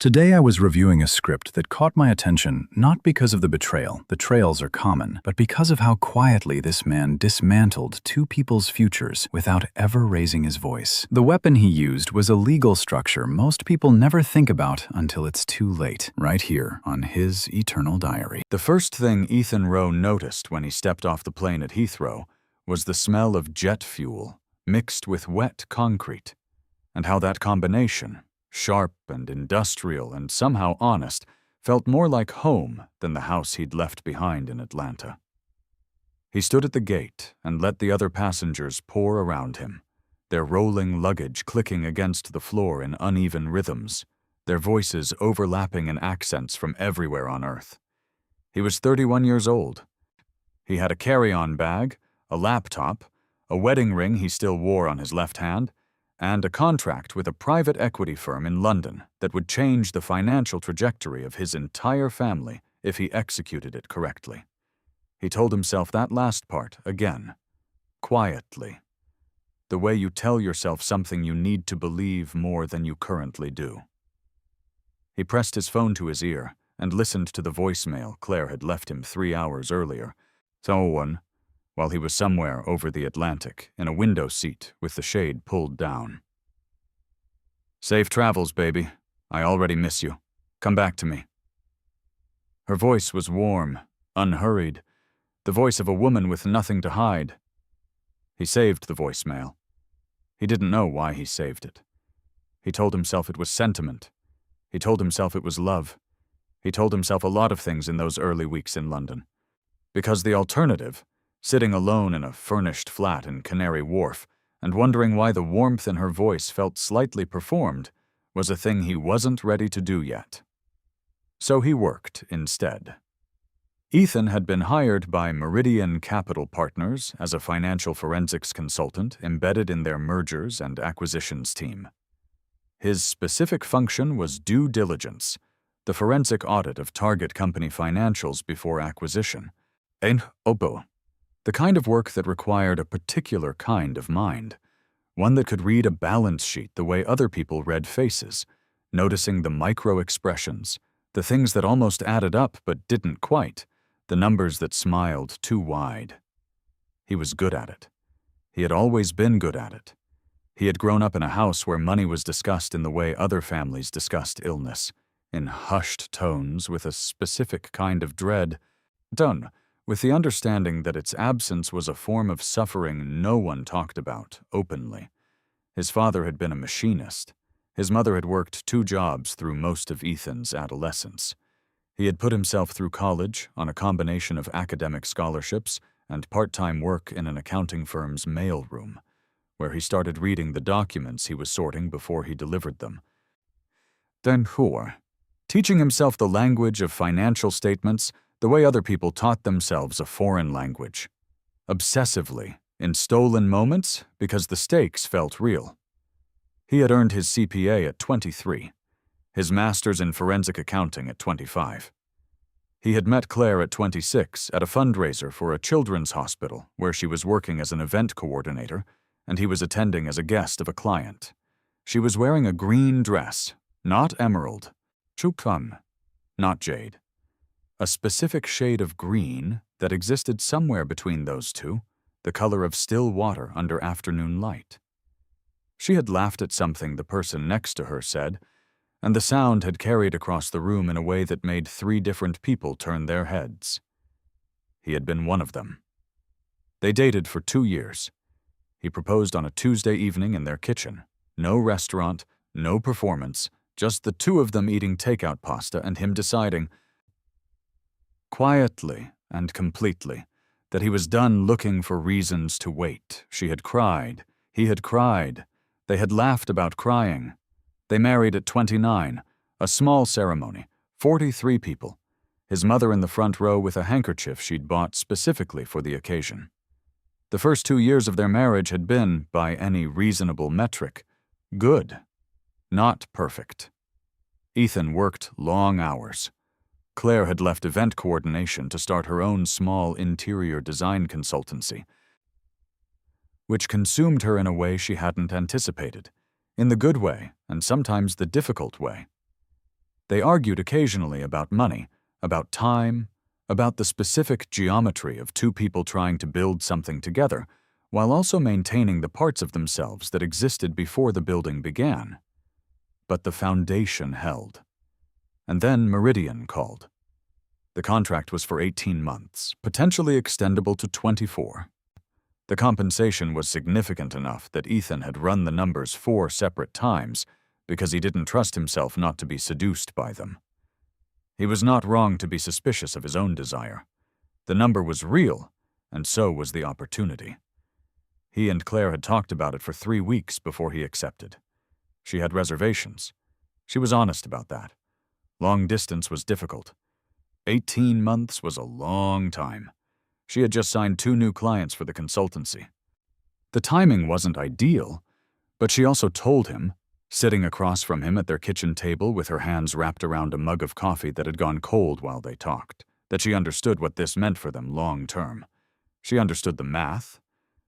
Today I was reviewing a script that caught my attention not because of the betrayal, the trails are common, but because of how quietly this man dismantled two people's futures without ever raising his voice. The weapon he used was a legal structure most people never think about until it's too late, right here on his eternal diary. The first thing Ethan Rowe noticed when he stepped off the plane at Heathrow was the smell of jet fuel mixed with wet concrete, and how that combination, sharp and industrial and somehow honest, felt more like home than the house he'd left behind in Atlanta. He stood at the gate and let the other passengers pour around him, their rolling luggage clicking against the floor in uneven rhythms, their voices overlapping in accents from everywhere on Earth. He was 31 years old. He had a carry-on bag, a laptop, a wedding ring he still wore on his left hand, and a contract with a private equity firm in London that would change the financial trajectory of his entire family if he executed it correctly. He told himself that last part again, quietly, the way you tell yourself something you need to believe more than you currently do. He pressed his phone to his ear and listened to the voicemail Claire had left him 3 hours earlier. While he was somewhere over the Atlantic in a window seat with the shade pulled down. "Safe travels, baby. I already miss you. Come back to me." Her voice was warm, unhurried, the voice of a woman with nothing to hide. He saved the voicemail. He didn't know why he saved it. He told himself it was sentiment. He told himself it was love. He told himself a lot of things in those early weeks in London. Because the alternative, sitting alone in a furnished flat in Canary Wharf and wondering why the warmth in her voice felt slightly performed, was a thing he wasn't ready to do yet. So he worked instead. Ethan had been hired by Meridian Capital Partners as a financial forensics consultant embedded in their mergers and acquisitions team. His specific function was due diligence, the forensic audit of target company financials before acquisition, the kind of work that required a particular kind of mind, one that could read a balance sheet the way other people read faces, noticing the micro-expressions, the things that almost added up but didn't quite, the numbers that smiled too wide. He was good at it. He had always been good at it. He had grown up in a house where money was discussed in the way other families discussed illness, in hushed tones with a specific kind of dread, with the understanding that its absence was a form of suffering no one talked about openly. His father had been a machinist. His mother had worked 2 jobs through most of Ethan's adolescence. He had put himself through college on a combination of academic scholarships and part-time work in an accounting firm's mailroom, where he started reading the documents he was sorting before he delivered them. Teaching himself the language of financial statements the way other people taught themselves a foreign language. Obsessively, in stolen moments, because the stakes felt real. He had earned his CPA at 23, his master's in forensic accounting at 25. He had met Claire at 26 at a fundraiser for a children's hospital where she was working as an event coordinator, and he was attending as a guest of a client. She was wearing a green dress, not emerald, not jade. A specific shade of green that existed somewhere between those two, the color of still water under afternoon light. She had laughed at something the person next to her said, and the sound had carried across the room in a way that made 3 different people turn their heads. He had been one of them. They dated for 2 years. He proposed on a Tuesday evening in their kitchen. No restaurant, no performance, just the 2 of them eating takeout pasta and him deciding, quietly and completely, that he was done looking for reasons to wait. She had cried. He had cried. They had laughed about crying. They married at 29, a small ceremony, 43 people, his mother in the front row with a handkerchief she'd bought specifically for the occasion. The first 2 years of their marriage had been, by any reasonable metric, good, not perfect. Ethan worked long hours. Claire had left event coordination to start her own small interior design consultancy, which consumed her in a way she hadn't anticipated, in the good way and sometimes the difficult way. They argued occasionally about money, about time, about the specific geometry of two people trying to build something together, while also maintaining the parts of themselves that existed before the building began. But the foundation held. And then Meridian called. The contract was for 18 months, potentially extendable to 24. The compensation was significant enough that Ethan had run the numbers 4 separate times because he didn't trust himself not to be seduced by them. He was not wrong to be suspicious of his own desire. The number was real, and so was the opportunity. He and Claire had talked about it for 3 weeks before he accepted. She had reservations. She was honest about that. Long distance was difficult. 18 months was a long time. She had just signed 2 new clients for the consultancy. The timing wasn't ideal, but she also told him, sitting across from him at their kitchen table with her hands wrapped around a mug of coffee that had gone cold while they talked, that she understood what this meant for them long term. She understood the math.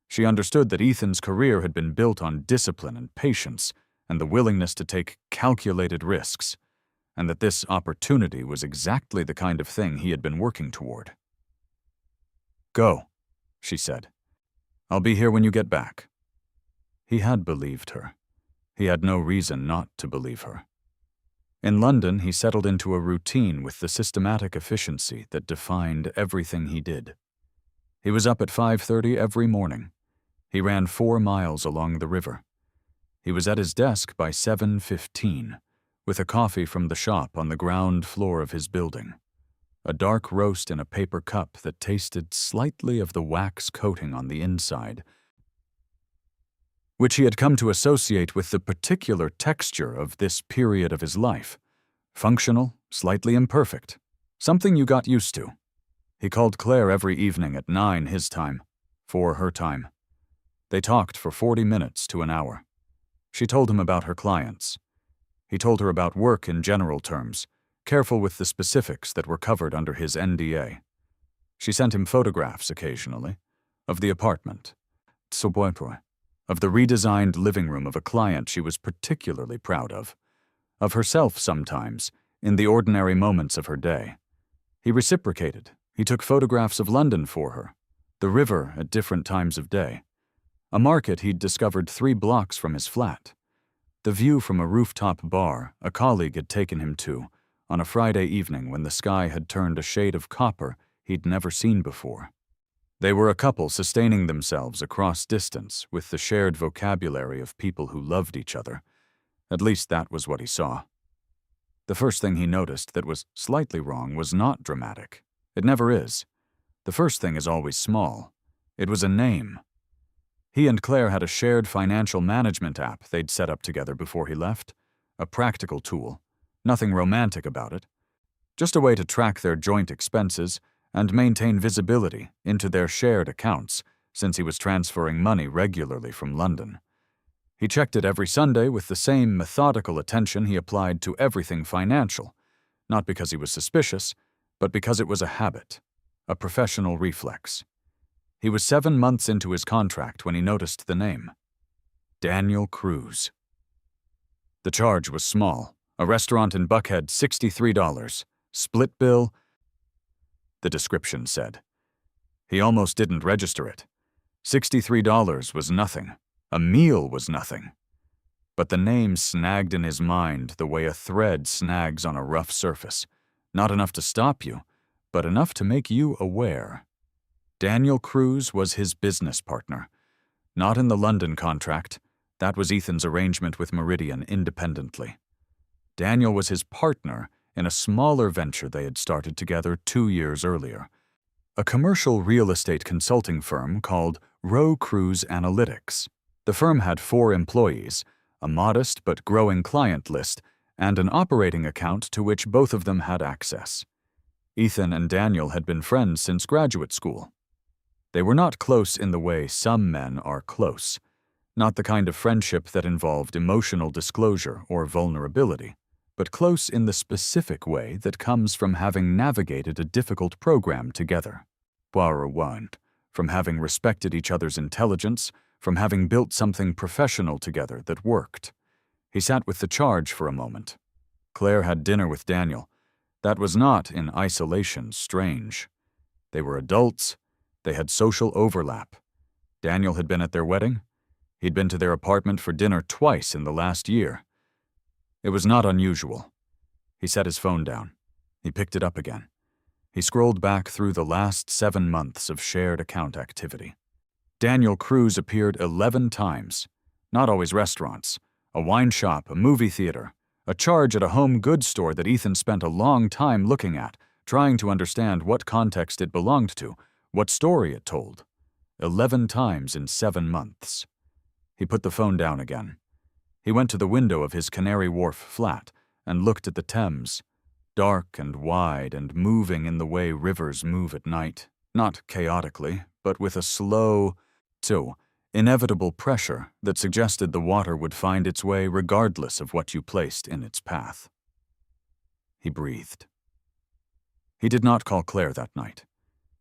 She understood that Ethan's career had been built on discipline and patience and the willingness to take calculated risks, and that this opportunity was exactly the kind of thing he had been working toward. "Go," she said. "I'll be here when you get back." He had believed her. He had no reason not to believe her. In London, he settled into a routine with the systematic efficiency that defined everything he did. He was up at 5:30 every morning. He ran 4 miles along the river. He was at his desk by 7:15, with a coffee from the shop on the ground floor of his building, a dark roast in a paper cup that tasted slightly of the wax coating on the inside, which he had come to associate with the particular texture of this period of his life. Functional, slightly imperfect, something you got used to. He called Claire every evening at 9 his time, 4 her time. They talked for 40 minutes to an hour. She told him about her clients. He told her about work in general terms, careful with the specifics that were covered under his NDA. She sent him photographs occasionally of the apartment, of the redesigned living room of a client she was particularly proud of herself sometimes, in the ordinary moments of her day. He reciprocated. He took photographs of London for her, the river at different times of day, a market he'd discovered 3 blocks from his flat, the view from a rooftop bar a colleague had taken him to on a Friday evening when the sky had turned a shade of copper he'd never seen before. They were a couple sustaining themselves across distance with the shared vocabulary of people who loved each other. At least that was what he saw. The first thing he noticed that was slightly wrong was not dramatic. It never is. The first thing is always small. It was a name. He and Claire had a shared financial management app they'd set up together before he left, a practical tool, nothing romantic about it, just a way to track their joint expenses and maintain visibility into their shared accounts since he was transferring money regularly from London. He checked it every Sunday with the same methodical attention he applied to everything financial, not because he was suspicious, but because it was a habit, a professional reflex. He was 7 months into his contract when he noticed the name. Daniel Cruz. The charge was small. A restaurant in Buckhead, $63. Split bill, the description said. He almost didn't register it. $63 was nothing. A meal was nothing. But the name snagged in his mind the way a thread snags on a rough surface. Not enough to stop you, but enough to make you aware. Daniel Cruz was his business partner. Not in the London contract. That was Ethan's arrangement with Meridian independently. Daniel was his partner in a smaller venture they had started together 2 years earlier, a commercial real estate consulting firm called Rowe Cruz Analytics. The firm had 4 employees, a modest but growing client list, and an operating account to which both of them had access. Ethan and Daniel had been friends since graduate school. They were not close in the way some men are close, not the kind of friendship that involved emotional disclosure or vulnerability, but close in the specific way that comes from having navigated a difficult program together. From having respected each other's intelligence, from having built something professional together that worked. He sat with the charge for a moment. Claire had dinner with Daniel. That was not, in isolation, strange. They were adults. They had social overlap. Daniel had been at their wedding. He'd been to their apartment for dinner twice in the last year. It was not unusual. He set his phone down. He picked it up again. He scrolled back through the last 7 months of shared account activity. Daniel Cruz appeared 11 times. Not always restaurants. A wine shop, a movie theater, a charge at a home goods store that Ethan spent a long time looking at, trying to understand what context it belonged to, what story it told. 11 times in 7 months. He put the phone down again. He went to the window of his Canary Wharf flat and looked at the Thames, dark and wide and moving in the way rivers move at night, not chaotically, but with a slow, inevitable pressure that suggested the water would find its way regardless of what you placed in its path. He breathed. He did not call Claire that night.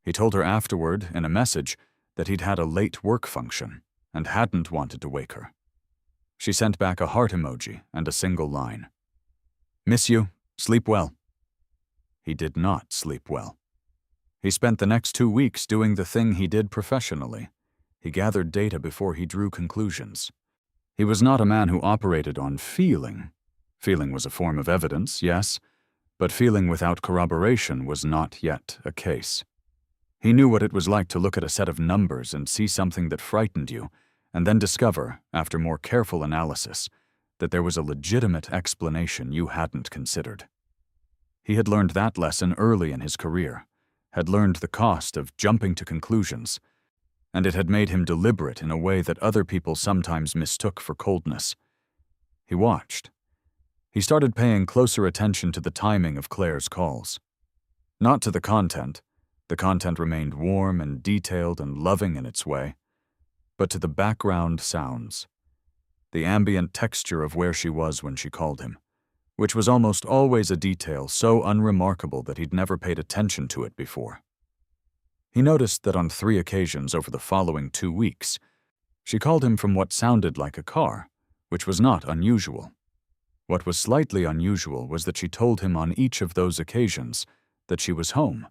He told her afterward, in a message, that he'd had a late work function and hadn't wanted to wake her. She sent back a heart emoji and a single line. "Miss you. Sleep well." He did not sleep well. He spent the next 2 weeks doing the thing he did professionally. He gathered data before he drew conclusions. He was not a man who operated on feeling. Feeling was a form of evidence, yes, but feeling without corroboration was not yet a case. He knew what it was like to look at a set of numbers and see something that frightened you, and then discover, after more careful analysis, that there was a legitimate explanation you hadn't considered. He had learned that lesson early in his career, had learned the cost of jumping to conclusions, and it had made him deliberate in a way that other people sometimes mistook for coldness. He watched. He started paying closer attention to the timing of Claire's calls. Not to the content. The content remained warm and detailed and loving in its way, but to the background sounds, the ambient texture of where she was when she called him, which was almost always a detail so unremarkable that he'd never paid attention to it before. He noticed that on 3 occasions over the following 2 weeks, she called him from what sounded like a car, which was not unusual. What was slightly unusual was that she told him on each of those occasions that she was home.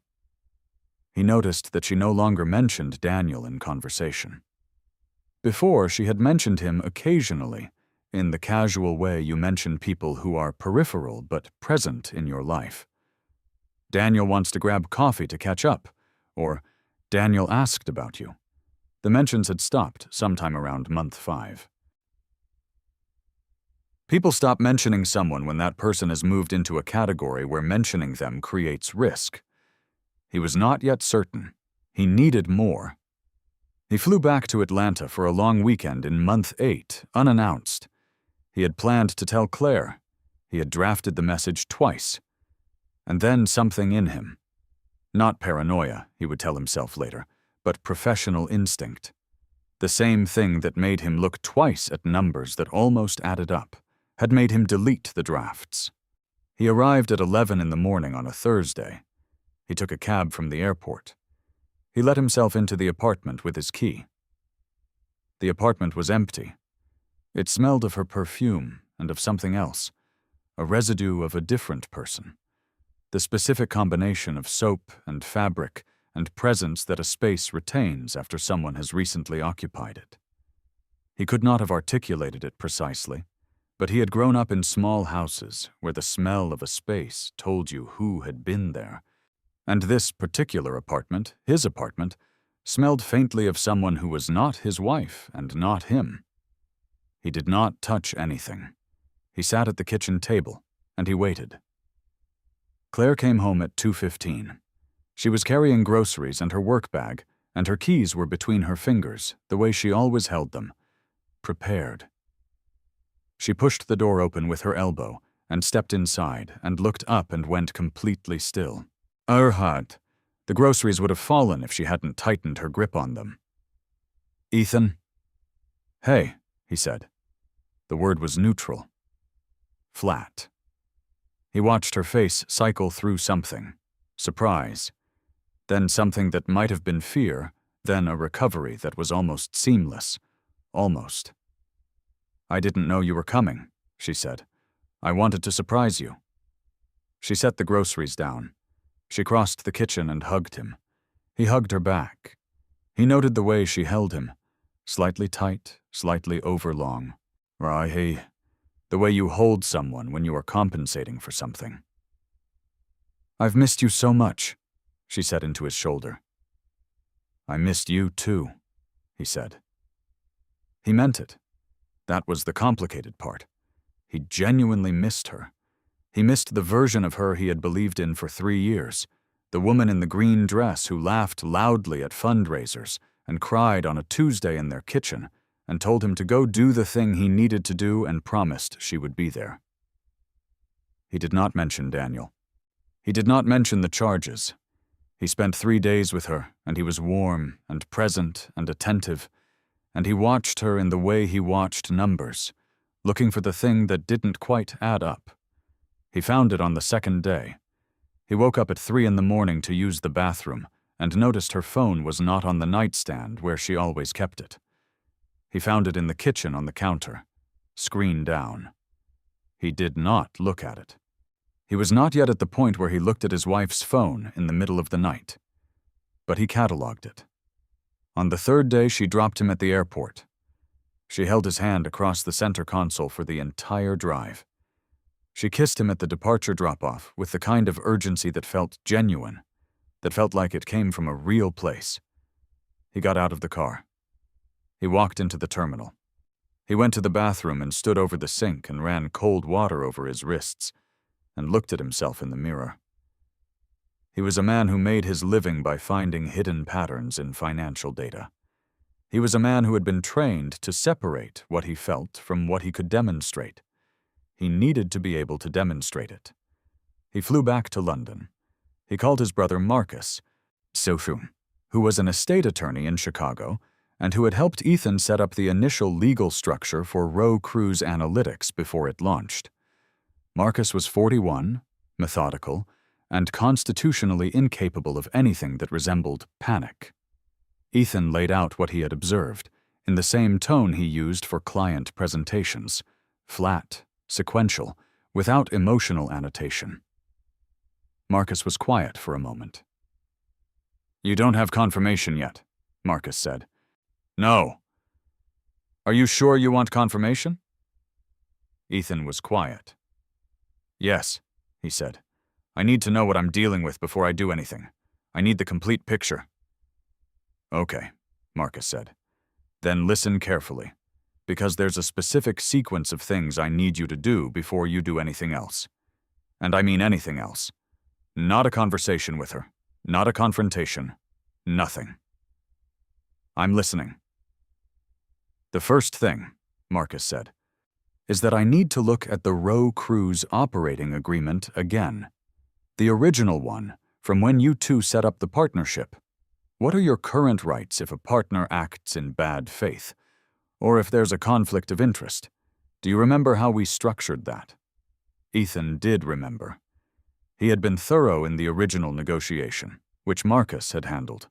He noticed that she no longer mentioned Daniel in conversation. Before, she had mentioned him occasionally, in the casual way you mention people who are peripheral but present in your life. Daniel wants to grab coffee to catch up, or Daniel asked about you. The mentions had stopped sometime around month 5. People stop mentioning someone when that person has moved into a category where mentioning them creates risk. He was not yet certain. He needed more. He flew back to Atlanta for a long weekend in month 8, unannounced. He had planned to tell Claire. He had drafted the message twice. And then something in him. Not paranoia, he would tell himself later, but professional instinct. The same thing that made him look twice at numbers that almost added up, had made him delete the drafts. He arrived at 11 in the morning on a Thursday. He took a cab from the airport. He let himself into the apartment with his key. The apartment was empty. It smelled of her perfume and of something else, a residue of a different person. The specific combination of soap and fabric and presence that a space retains after someone has recently occupied it. He could not have articulated it precisely, but he had grown up in small houses where the smell of a space told you who had been there. And this particular apartment, his apartment, smelled faintly of someone who was not his wife and not him. He did not touch anything. He sat at the kitchen table, and he waited. Claire came home at 2:15. She was carrying groceries and her work bag, and her keys were between her fingers, the way she always held them. Prepared. She pushed the door open with her elbow and stepped inside and looked up and went completely still. Erhard. The groceries would have fallen if she hadn't tightened her grip on them. "Ethan?" "Hey," he said. The word was neutral. Flat. He watched her face cycle through something. Surprise. Then something that might have been fear, then a recovery that was almost seamless. Almost. "I didn't know you were coming," she said. "I wanted to surprise you. She set the groceries down. She crossed the kitchen and hugged him. He hugged her back. He noted the way she held him, slightly tight, slightly overlong. The way you hold someone when you are compensating for something. "I've missed you so much," she said into his shoulder. "I missed you too," he said. He meant it. That was the complicated part. He genuinely missed her. He missed the version of her he had believed in for 3 years, the woman in the green dress who laughed loudly at fundraisers and cried on a Tuesday in their kitchen and told him to go do the thing he needed to do and promised she would be there. He did not mention Daniel. He did not mention the charges. He spent 3 days with her, and he was warm and present and attentive, and he watched her in the way he watched numbers, looking for the thing that didn't quite add up. He found it on the 2nd day. He woke up at 3 in the morning to use the bathroom and noticed her phone was not on the nightstand where she always kept it. He found it in the kitchen on the counter, screen down. He did not look at it. He was not yet at the point where he looked at his wife's phone in the middle of the night. But he catalogued it. On the 3rd day, she dropped him at the airport. She held his hand across the center console for the entire drive. She kissed him at the departure drop-off with the kind of urgency that felt genuine, that felt like it came from a real place. He got out of the car. He walked into the terminal. He went to the bathroom and stood over the sink and ran cold water over his wrists and looked at himself in the mirror. He was a man who made his living by finding hidden patterns in financial data. He was a man who had been trained to separate what he felt from what he could demonstrate. He needed to be able to demonstrate it. He flew back to London. He called his brother Marcus, who was an estate attorney in Chicago and who had helped Ethan set up the initial legal structure for Rowe Cruise Analytics before it launched. Marcus was 41, methodical, and constitutionally incapable of anything that resembled panic. Ethan laid out what he had observed, in the same tone he used for client presentations, flat, sequential, without emotional annotation. Marcus was quiet for a moment. "You don't have confirmation yet," Marcus said. "No." "Are you sure you want confirmation?" Ethan was quiet. "Yes," he said. "I need to know what I'm dealing with before I do anything. I need the complete picture." "Okay," Marcus said. "Then listen carefully, because there's a specific sequence of things I need you to do before you do anything else. And I mean anything else. Not a conversation with her, not a confrontation, nothing. I'm listening." "The first thing," Marcus said, "is that I need to look at the Rowe Cruise operating agreement again. The original one, from when you two set up the partnership. What are your current rights if a partner acts in bad faith? Or if there's a conflict of interest? Do you remember how we structured that?" Ethan did remember. He had been thorough in the original negotiation, which Marcus had handled.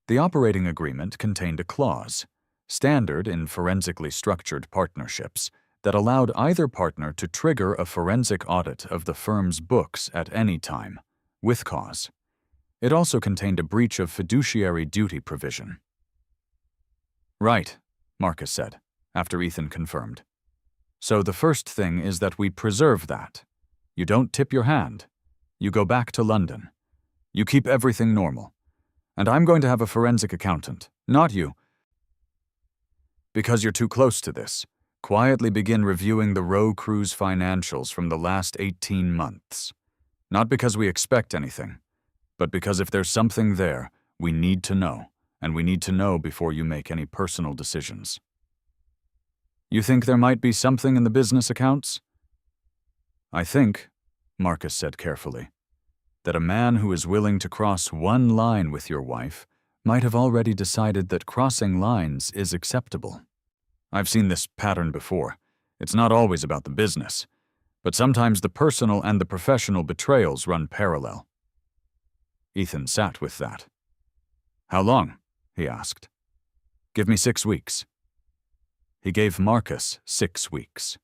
The operating agreement contained a clause, standard in forensically structured partnerships, that allowed either partner to trigger a forensic audit of the firm's books at any time, with cause. It also contained a breach of fiduciary duty provision. "Right," Marcus said, after Ethan confirmed. "So the first thing is that we preserve that. You don't tip your hand. You go back to London. You keep everything normal. And I'm going to have a forensic accountant, not you. Because you're too close to this, quietly begin reviewing the Rowe Cruise financials from the last 18 months. Not because we expect anything, but because if there's something there, we need to know, and we need to know before you make any personal decisions." "You think there might be something in the business accounts?" "I think," Marcus said carefully, "that a man who is willing to cross one line with your wife might have already decided that crossing lines is acceptable. I've seen this pattern before. It's not always about the business, but sometimes the personal and the professional betrayals run parallel." Ethan sat with that. "How long?" he asked. "Give me 6 weeks." He gave Marcus 6 weeks.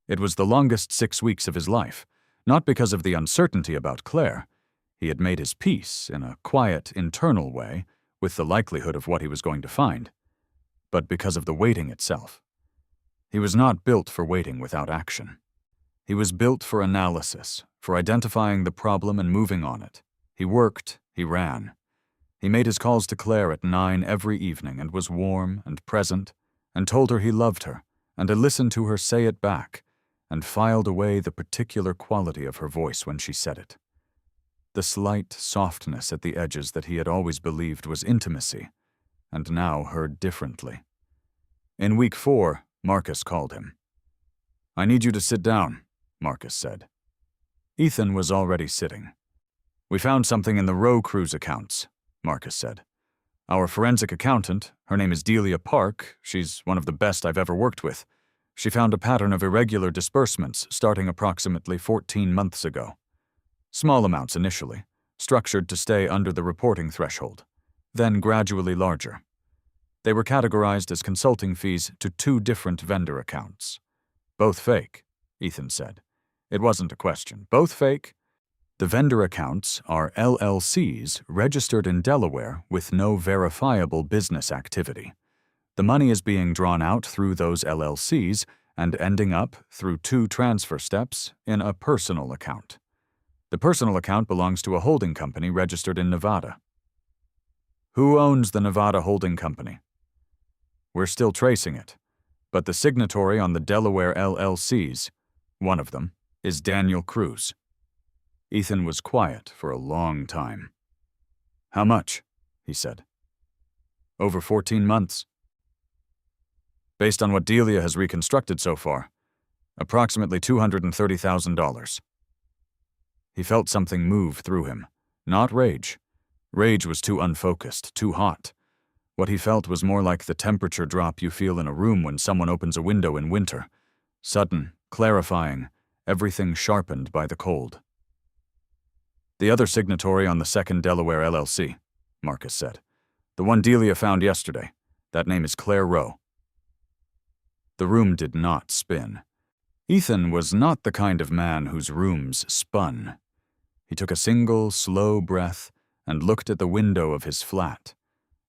It was the longest 6 weeks of his life, Not because of the uncertainty about Claire. He had made his peace in a quiet, internal way with the likelihood of what he was going to find, but because of the waiting itself. He was not built for waiting without action. He was built for analysis, for identifying the problem and moving on it. He worked, he ran. He made his calls to Claire at 9 every evening and was warm and present and told her he loved her and to listen to her say it back and filed away the particular quality of her voice when she said it. The slight softness at the edges that he had always believed was intimacy and now heard differently. In week 4, Marcus called him. "I need you to sit down," Marcus said. Ethan was already sitting. "We found something in the Roe Cruise accounts," Marcus said. "Our forensic accountant, her name is Delia Park, she's one of the best I've ever worked with. She found a pattern of irregular disbursements starting approximately 14 months ago. Small amounts initially, structured to stay under the reporting threshold, then gradually larger. They were categorized as consulting fees to 2 different vendor accounts. Both fake," Ethan said. It wasn't a question. Both fake. The vendor accounts are LLCs registered in Delaware with no verifiable business activity. The money is being drawn out through those LLCs and ending up, through 2 transfer steps, in a personal account. The personal account belongs to a holding company registered in Nevada. Who owns the Nevada holding company? We're still tracing it, but the signatory on the Delaware LLCs, one of them, is Daniel Cruz. Ethan was quiet for a long time. "How much?" he said. "Over 14 months. Based on what Delia has reconstructed so far, approximately $230,000. He felt something move through him, not rage. Rage was too unfocused, too hot. What he felt was more like the temperature drop you feel in a room when someone opens a window in winter. Sudden, clarifying, everything sharpened by the cold. "The other signatory on the second Delaware LLC," Marcus said. "The one Delia found yesterday. That name is Claire Roe." The room did not spin. Ethan was not the kind of man whose rooms spun. He took a single, slow breath and looked at the window of his flat,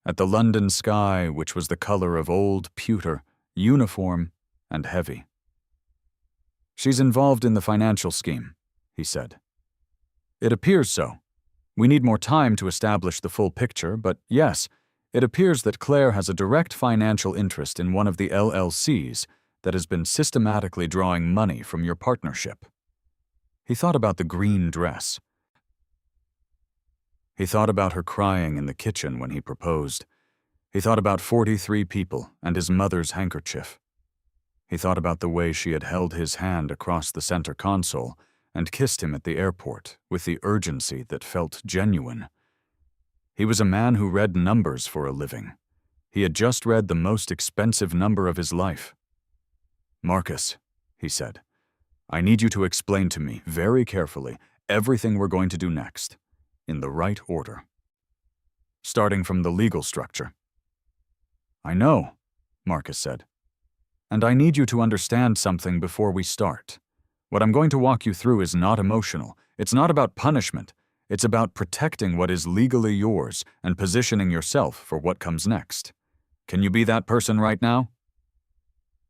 at the London sky which was the color of old pewter, uniform, and heavy. "She's involved in the financial scheme," he said. "It appears so. We need more time to establish the full picture, but yes, it appears that Claire has a direct financial interest in one of the LLCs that has been systematically drawing money from your partnership." He thought about the green dress. He thought about her crying in the kitchen when he proposed. He thought about 43 people and his mother's handkerchief. He thought about the way she had held his hand across the center console and kissed him at the airport with the urgency that felt genuine. He was a man who read numbers for a living. He had just read the most expensive number of his life. "Marcus," he said, "I need you to explain to me, very carefully, everything we're going to do next, in the right order. Starting from the legal structure." "I know," Marcus said. "And I need you to understand something before we start. What I'm going to walk you through is not emotional. It's not about punishment. It's about protecting what is legally yours and positioning yourself for what comes next. Can you be that person right now?"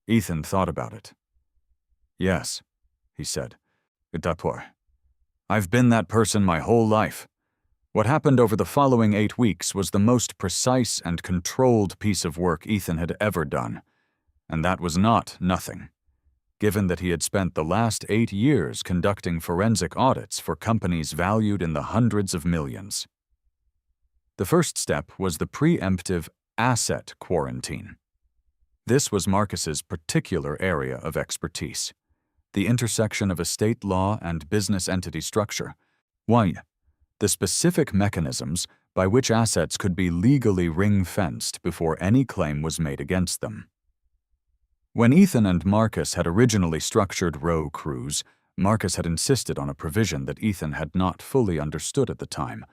Ethan thought about it. "Yes," he said. "I've been that person my whole life. What happened over the following 8 weeks was the most precise and controlled piece of work Ethan had ever done. And that was not nothing, given that he had spent the last 8 years conducting forensic audits for companies valued in the hundreds of millions. The first step was the preemptive asset quarantine. This was Marcus's particular area of expertise, the intersection of estate law and business entity structure. The specific mechanisms by which assets could be legally ring-fenced before any claim was made against them. When Ethan and Marcus had originally structured Roe Cruise, Marcus had insisted on a provision that Ethan had not fully understood at the time,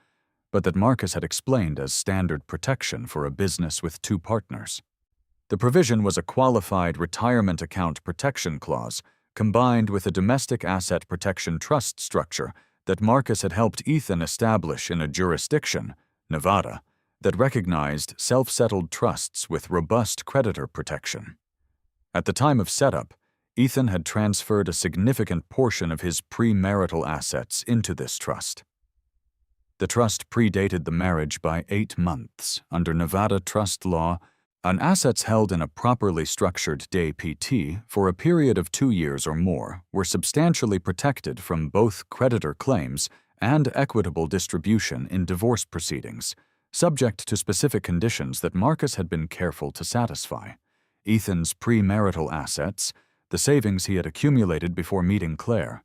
but that Marcus had explained as standard protection for a business with 2 partners. The provision was a qualified retirement account protection clause, combined with a domestic asset protection trust structure that Marcus had helped Ethan establish in a jurisdiction, Nevada, that recognized self-settled trusts with robust creditor protection. At the time of setup, Ethan had transferred a significant portion of his premarital assets into this trust. The trust predated the marriage by 8 months. Under Nevada trust law, an assets held in a properly structured DAPT for a period of 2 years or more were substantially protected from both creditor claims and equitable distribution in divorce proceedings, subject to specific conditions that Marcus had been careful to satisfy. Ethan's premarital assets, the savings he had accumulated before meeting Claire,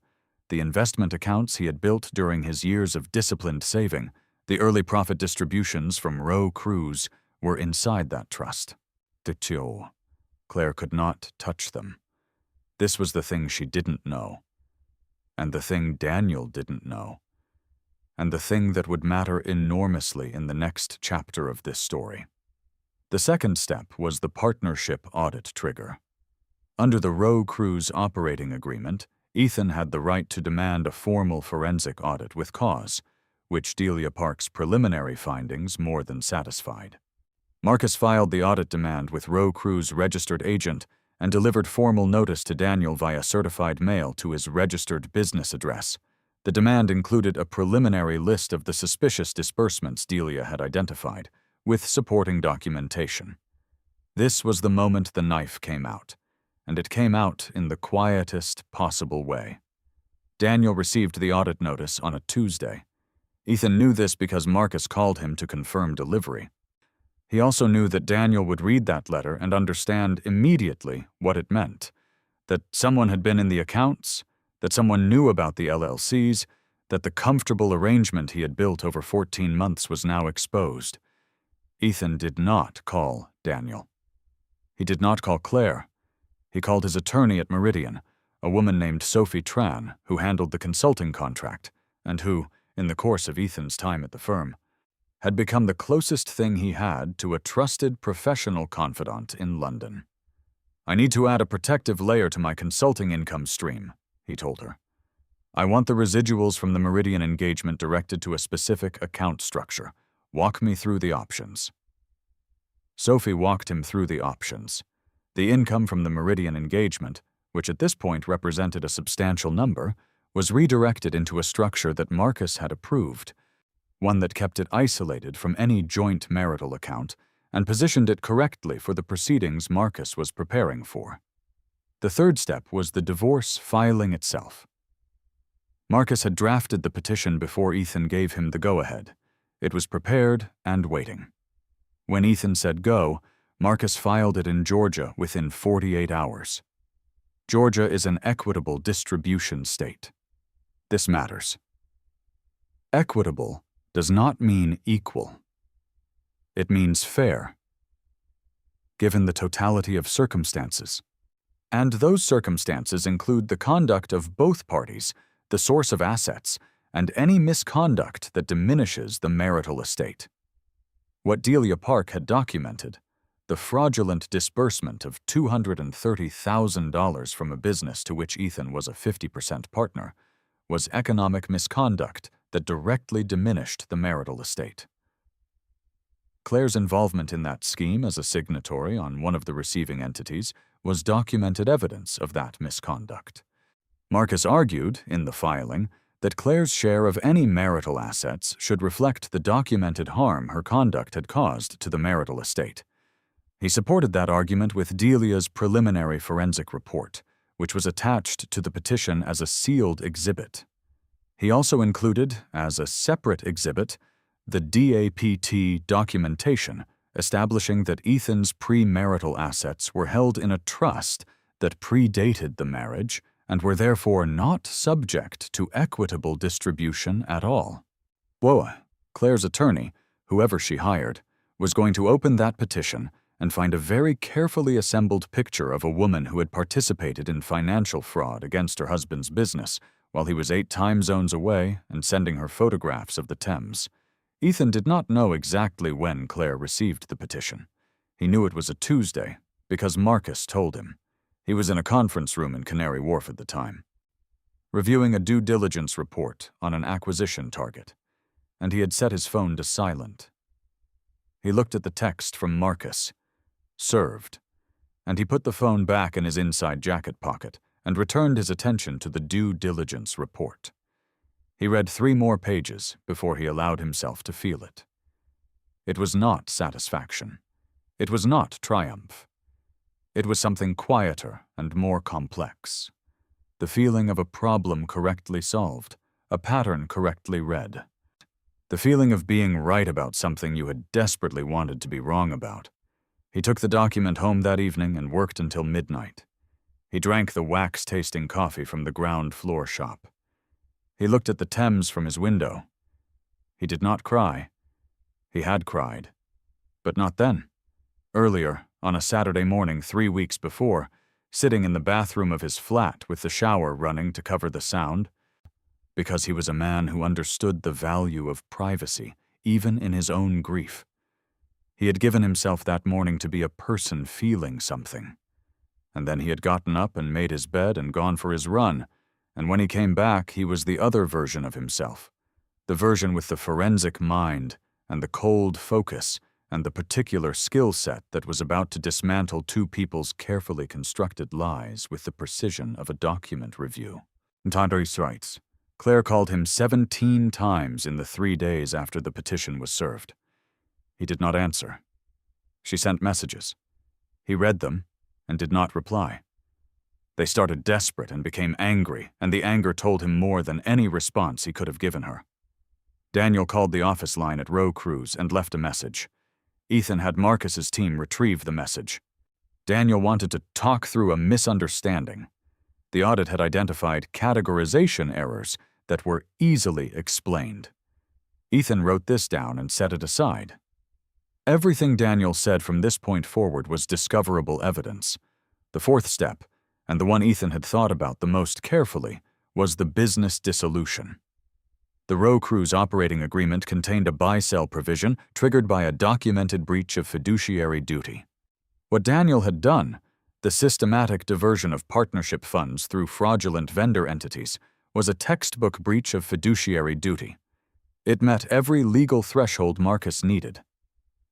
the investment accounts he had built during his years of disciplined saving, the early profit distributions from Roe Cruise were inside that trust. Claire could not touch them. This was the thing she didn't know, and the thing Daniel didn't know, and the thing that would matter enormously in the next chapter of this story. The second step was the partnership audit trigger. Under the Roe Cruise operating agreement, Ethan had the right to demand a formal forensic audit with cause, which Delia Park's preliminary findings more than satisfied. Marcus filed the audit demand with Roe Cruise registered agent and delivered formal notice to Daniel via certified mail to his registered business address. The demand included a preliminary list of the suspicious disbursements Delia had identified, with supporting documentation. This was the moment the knife came out, and it came out in the quietest possible way. Daniel received the audit notice on a Tuesday. Ethan knew this because Marcus called him to confirm delivery. He also knew that Daniel would read that letter and understand immediately what it meant, that someone had been in the accounts, that someone knew about the LLCs, that the comfortable arrangement he had built over 14 months was now exposed. Ethan did not call Daniel. He did not call Claire. He called his attorney at Meridian, a woman named Sophie Tran, who handled the consulting contract, and who, in the course of Ethan's time at the firm, had become the closest thing he had to a trusted professional confidant in London. "I need to add a protective layer to my consulting income stream," he told her. "I want the residuals from the Meridian engagement directed to a specific account structure. Walk me through the options." Sophie walked him through the options. The income from the Meridian engagement, which at this point represented a substantial number, was redirected into a structure that Marcus had approved, one that kept it isolated from any joint marital account and positioned it correctly for the proceedings Marcus was preparing for. The third step was the divorce filing itself. Marcus had drafted the petition before Ethan gave him the go-ahead. It was prepared and waiting. When Ethan said go, Marcus filed it in Georgia within 48 hours. Georgia is an equitable distribution state. This matters. Equitable does not mean equal. It means fair, given the totality of circumstances. And those circumstances include the conduct of both parties, the source of assets, and any misconduct that diminishes the marital estate. What Delia Park had documented, the fraudulent disbursement of $230,000 from a business to which Ethan was a 50% partner, was economic misconduct that directly diminished the marital estate. Claire's involvement in that scheme as a signatory on one of the receiving entities was documented evidence of that misconduct. Marcus argued, in the filing, that Claire's share of any marital assets should reflect the documented harm her conduct had caused to the marital estate. He supported that argument with Delia's preliminary forensic report, which was attached to the petition as a sealed exhibit. He also included, as a separate exhibit, the DAPT documentation establishing that Ethan's premarital assets were held in a trust that predated the marriage and were therefore not subject to equitable distribution at all. Claire's attorney, whoever she hired, was going to open that petition and find a very carefully assembled picture of a woman who had participated in financial fraud against her husband's business while he was 8 time zones away and sending her photographs of the Thames. Ethan did not know exactly when Claire received the petition. He knew it was a Tuesday because Marcus told him. He was in a conference room in Canary Wharf at the time, reviewing a due diligence report on an acquisition target, and he had set his phone to silent. He looked at the text from Marcus, served, and he put the phone back in his inside jacket pocket and returned his attention to the due diligence report. He read 3 more pages before he allowed himself to feel it. It was not satisfaction. It was not triumph. It was something quieter and more complex. The feeling of a problem correctly solved, a pattern correctly read. The feeling of being right about something you had desperately wanted to be wrong about. He took the document home that evening and worked until midnight. He drank the wax-tasting coffee from the ground floor shop. He looked at the Thames from his window. He did not cry. He had cried. But not then. Earlier, on a Saturday morning 3 weeks before, sitting in the bathroom of his flat with the shower running to cover the sound, because he was a man who understood the value of privacy, even in his own grief. He had given himself that morning to be a person feeling something. And then he had gotten up and made his bed and gone for his run, and when he came back, he was the other version of himself, the version with the forensic mind and the cold focus and the particular skill set that was about to dismantle 2 people's carefully constructed lies with the precision of a document review. Tandris writes, Claire called him 17 times in the 3 days after the petition was served. He did not answer. She sent messages. He read them and did not reply. They started desperate and became angry, and the anger told him more than any response he could have given her. Daniel called the office line at Row Cruise and left a message. Ethan had Marcus's team retrieve the message. Daniel wanted to talk through a misunderstanding. The audit had identified categorization errors that were easily explained. Ethan wrote this down and set it aside. Everything Daniel said from this point forward was discoverable evidence. The 4th step, and the one Ethan had thought about the most carefully, was the business dissolution. The Row Cruise operating agreement contained a buy-sell provision triggered by a documented breach of fiduciary duty. What Daniel had done, the systematic diversion of partnership funds through fraudulent vendor entities, was a textbook breach of fiduciary duty. It met every legal threshold Marcus needed.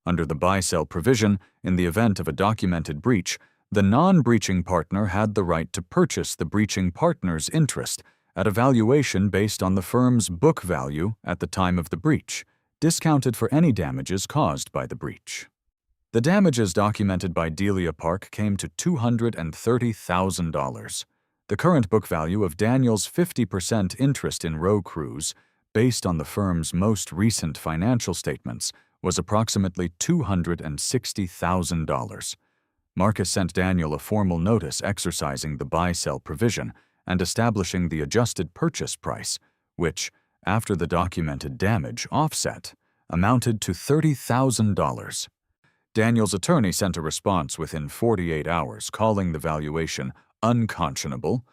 Under the buy-sell provision, in the event of a documented breach, the non-breaching partner had the right to purchase the breaching partner's interest at a valuation based on the firm's book value at the time of the breach, discounted for any damages caused by the breach. The damages documented by Delia Park came to $230,000. The current book value of Daniel's 50% interest in Row Cruise, based on the firm's most recent financial statements, was approximately $260,000. Marcus sent Daniel a formal notice exercising the buy-sell provision and establishing the adjusted purchase price, which, after the documented damage offset, amounted to $30,000. Daniel's attorney sent a response within 48 hours calling the valuation unconscionable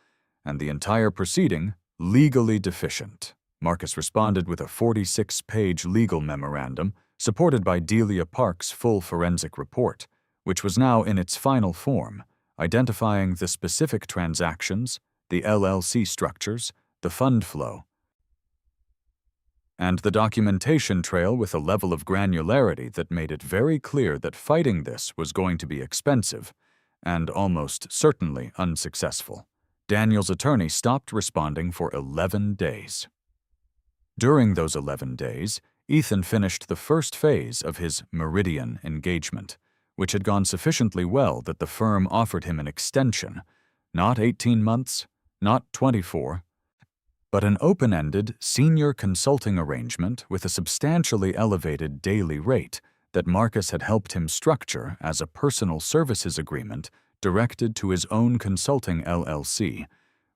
and the entire proceeding legally deficient. Marcus responded with a 46-page legal memorandum supported by Delia Park's full forensic report, which was now in its final form, identifying the specific transactions, the LLC structures, the fund flow, and the documentation trail with a level of granularity that made it very clear that fighting this was going to be expensive and almost certainly unsuccessful. Daniel's attorney stopped responding for 11 days. During those 11 days, Ethan finished the first phase of his Meridian engagement, which had gone sufficiently well that the firm offered him an extension, not 18 months, not 24, but an open-ended senior consulting arrangement with a substantially elevated daily rate that Marcus had helped him structure as a personal services agreement directed to his own consulting LLC,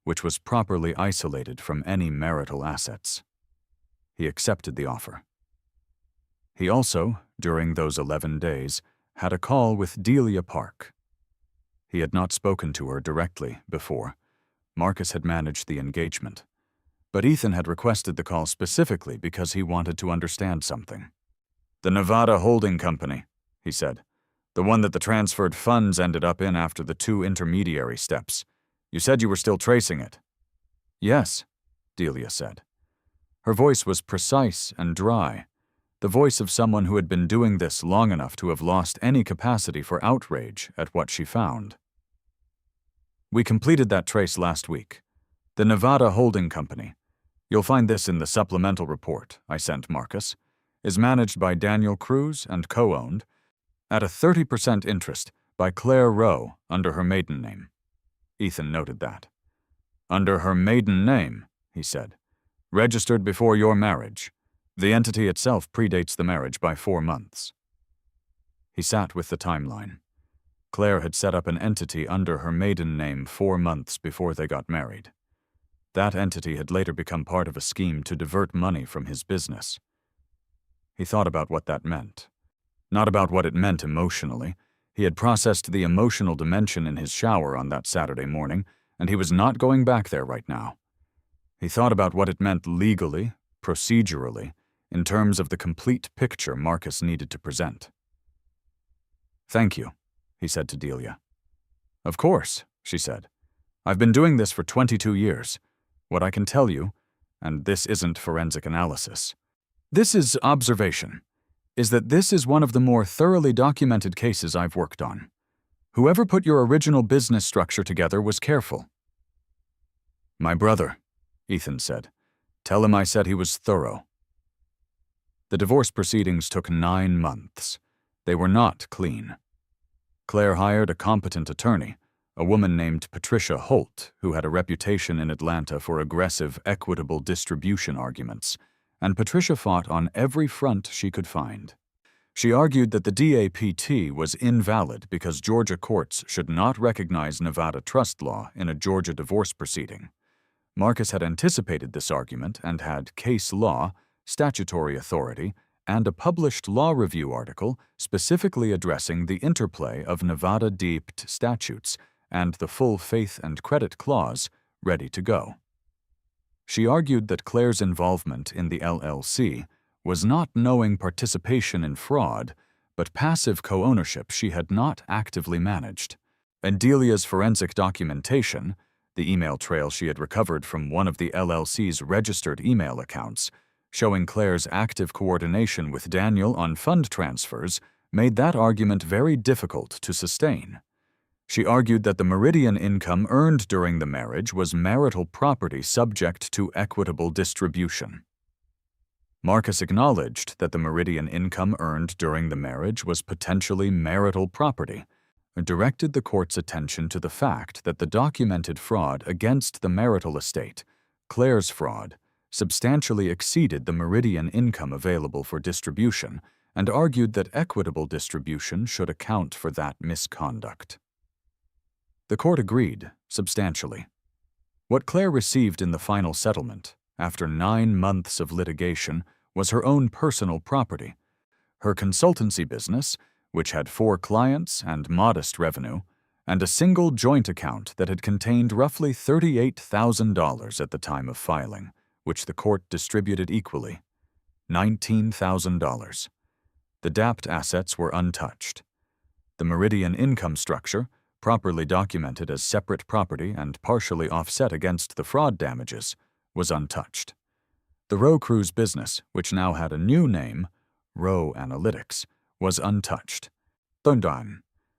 which was properly isolated from any marital assets. He accepted the offer. He also, during those 11 days, had a call with Delia Park. He had not spoken to her directly before. Marcus had managed the engagement. But Ethan had requested the call specifically because he wanted to understand something. "The Nevada Holding Company," he said. The one that the transferred funds ended up in after the 2 intermediary steps. You said you were still tracing it. Yes, Delia said. Her voice was precise and dry, the voice of someone who had been doing this long enough to have lost any capacity for outrage at what she found. We completed that trace last week. The Nevada Holding Company, you'll find this in the supplemental report I sent Marcus, is managed by Daniel Cruz and co-owned at a 30% interest by Claire Rowe under her maiden name. Ethan noted that. Under her maiden name, he said. Registered before your marriage. The entity itself predates the marriage by 4 months. He sat with the timeline. Claire had set up an entity under her maiden name 4 months before they got married. That entity had later become part of a scheme to divert money from his business. He thought about what that meant. Not about what it meant emotionally. He had processed the emotional dimension in his shower on that Saturday morning, and he was not going back there right now. He thought about what it meant legally, procedurally, in terms of the complete picture Marcus needed to present. Thank you, he said to Delia. Of course, she said. I've been doing this for 22 years. What I can tell you, and this isn't forensic analysis, this is observation, is that this is one of the more thoroughly documented cases I've worked on. Whoever put your original business structure together was careful. My brother, Ethan said. Tell him I said he was thorough. The divorce proceedings took 9 months. They were not clean. Claire hired a competent attorney, a woman named Patricia Holt, who had a reputation in Atlanta for aggressive, equitable distribution arguments, and Patricia fought on every front she could find. She argued that the DAPT was invalid because Georgia courts should not recognize Nevada trust law in a Georgia divorce proceeding. Marcus had anticipated this argument and had case law, statutory authority, and a published law review article specifically addressing the interplay of Nevada DAPT statutes and the full faith and credit clause ready to go. She argued that Claire's involvement in the LLC was not knowing participation in fraud, but passive co-ownership she had not actively managed. And Delia's forensic documentation, the email trail she had recovered from one of the LLC's registered email accounts, showing Claire's active coordination with Daniel on fund transfers, made that argument very difficult to sustain. She argued that the Meridian income earned during the marriage was marital property subject to equitable distribution. Marcus acknowledged that the Meridian income earned during the marriage was potentially marital property, and directed the court's attention to the fact that the documented fraud against the marital estate, Claire's fraud, substantially exceeded the Meridian income available for distribution, and argued that equitable distribution should account for that misconduct. The court agreed, substantially. What Claire received in the final settlement, after 9 months of litigation, was her own personal property. Her consultancy business, which had 4 clients and modest revenue, and a single joint account that had contained roughly $38,000 at the time of filing, which the court distributed equally, $19,000. The DAPT assets were untouched. The Meridian income structure, properly documented as separate property and partially offset against the fraud damages, was untouched. The Rowe Cruz business, which now had a new name, Rowe Analytics, was untouched. Thundan,